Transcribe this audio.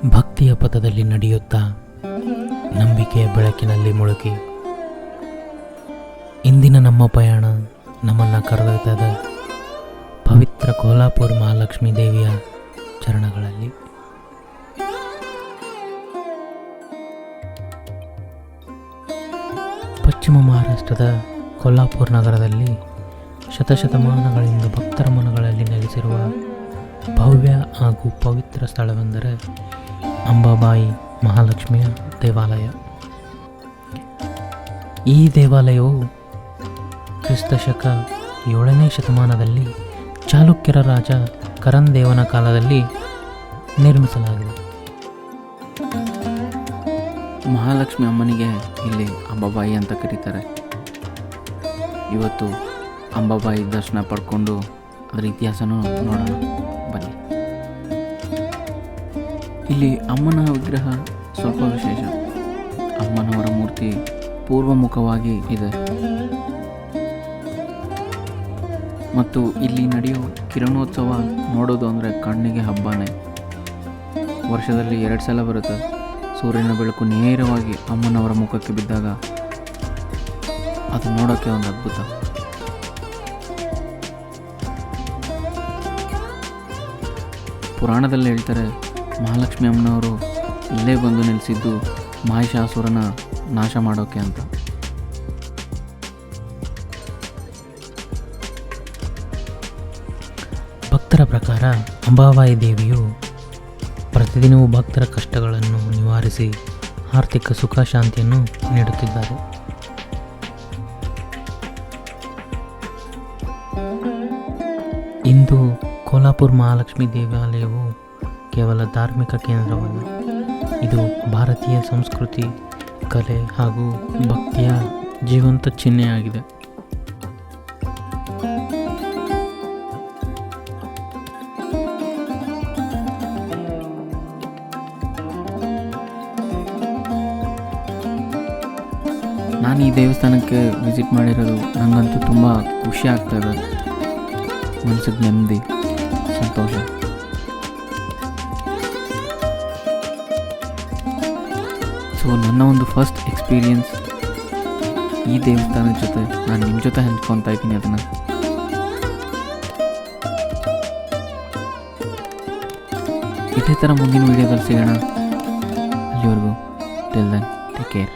ಭಕ್ತಿಯ ಪಥದಲ್ಲಿ ನಡೆಯುತ್ತಾ ನಂಬಿಕೆಯ ಬೆಳಕಿನಲ್ಲಿ ಮುಳುಗಿ ಇಂದಿನ ನಮ್ಮ ಪಯಣ ನಮ್ಮನ್ನು ಕರೆದೊಯ್ತದ ಪವಿತ್ರ ಕೋಲ್ಹಾಪುರ ಮಹಾಲಕ್ಷ್ಮೀ ದೇವಿಯ ಚರಣಗಳಲ್ಲಿ. ಪಶ್ಚಿಮ ಮಹಾರಾಷ್ಟ್ರದ ಕೋಲ್ಹಾಪುರ ನಗರದಲ್ಲಿ ಶತಶತಮಾನಗಳಿಂದ ಭಕ್ತರ ಮನಗಳಲ್ಲಿ ನೆಲೆಸಿರುವ ಭವ್ಯ ಹಾಗೂ ಪವಿತ್ರ ಸ್ಥಳವೆಂದರೆ ಅಂಬಾಬಾಯಿ ಮಹಾಲಕ್ಷ್ಮಿಯ ದೇವಾಲಯ. ಈ ದೇವಾಲಯವು ಕ್ರಿಸ್ತಶಕ 7ನೇ ಶತಮಾನದಲ್ಲಿ ಚಾಲುಕ್ಯರ ರಾಜ ಕರಣ್ ದೇವನ ಕಾಲದಲ್ಲಿ ನಿರ್ಮಿಸಲಾಗಿದೆ. ಮಹಾಲಕ್ಷ್ಮಿ ಅಮ್ಮನಿಗೆ ಇಲ್ಲಿ ಅಂಬಾಬಾಯಿ ಅಂತ ಕರೀತಾರೆ. ಇವತ್ತು ಅಂಬಾಬಾಯಿ ದರ್ಶನ ಪಡ್ಕೊಂಡು ಅದರ ಇತಿಹಾಸನೂ ನೋಡೋಣ ಬನ್ನಿ. ಇಲ್ಲಿ ಅಮ್ಮನ ವಿಗ್ರಹ ಸ್ವಲ್ಪ ವಿಶೇಷ. ಅಮ್ಮನವರ ಮೂರ್ತಿ ಪೂರ್ವಮುಖವಾಗಿ ಇದೆ ಮತ್ತು ಇಲ್ಲಿ ನಡೆಯೋ ಕಿರಣೋತ್ಸವ ನೋಡೋದು ಅಂದರೆ ಕಣ್ಣಿಗೆ ಹಬ್ಬನೇ. ವರ್ಷದಲ್ಲಿ 2 ಸಲ ಬರುತ್ತೆ. ಸೂರ್ಯನ ಬೆಳಕು ನೇರವಾಗಿ ಅಮ್ಮನವರ ಮುಖಕ್ಕೆ ಬಿದ್ದಾಗ ಅದು ನೋಡೋಕ್ಕೆ ಒಂದು ಅದ್ಭುತ. ಪುರಾಣದಲ್ಲಿ ಹೇಳ್ತಾರೆ, ಮಹಾಲಕ್ಷ್ಮಿ ಅಮ್ಮನವರು ಇಲ್ಲೇ ಬಂದು ನೆಲೆಸಿದ್ದು ಮಹಿಷಾಸುರನ ನಾಶ ಮಾಡೋಕ್ಕೆ ಅಂತ. ಭಕ್ತರ ಪ್ರಕಾರ ಅಂಬಾಬಾಯಿ ದೇವಿಯು ಪ್ರತಿದಿನವೂ ಭಕ್ತರ ಕಷ್ಟಗಳನ್ನು ನಿವಾರಿಸಿ ಆರ್ಥಿಕ ಸುಖ ಶಾಂತಿಯನ್ನು ನೀಡುತ್ತಿದ್ದಾರೆ. ಇಂದು ಕೋಲ್ಹಾಪುರ ಮಹಾಲಕ್ಷ್ಮೀ ದೇವಾಲಯವು ಕೇವಲ ಧಾರ್ಮಿಕ ಕೇಂದ್ರವಲ್ಲ, ಇದು ಭಾರತೀಯ ಸಂಸ್ಕೃತಿ, ಕಲೆ ಹಾಗೂ ಭಕ್ತಿಯ ಜೀವಂತ ಚಿಹ್ನೆಯಾಗಿದೆ. ನಾನು ಈ ದೇವಸ್ಥಾನಕ್ಕೆ ವಿಸಿಟ್ ಮಾಡಿರೋದು ನನಗಂತೂ ತುಂಬ ಖುಷಿ ಆಗ್ತಾಯಿದೆ. ಮನಸ್ಸಿಗೆ ನೆಮ್ಮದಿ, ಸಂತೋಷ. ಸೊ ನನ್ನ ಒಂದು ಫಸ್ಟ್ ಎಕ್ಸ್ಪೀರಿಯನ್ಸ್ ಈ ದೇವಸ್ಥಾನದ ಜೊತೆ ನಾನು ನಿಮ್ಮ ಜೊತೆ ಹಂಚ್ಕೊತಾ ಇದ್ದೀನಿ ಅದನ್ನು. ಇದೇ ಥರ ಮುಂದಿನ ವೀಡಿಯೋದಲ್ಲಿ ಸಿಗೋಣ. ಅಲ್ಲಿವರೆಗೂ ಟಿಲ್ ದೆನ್ ಟೇಕ್ ಕೇರ್.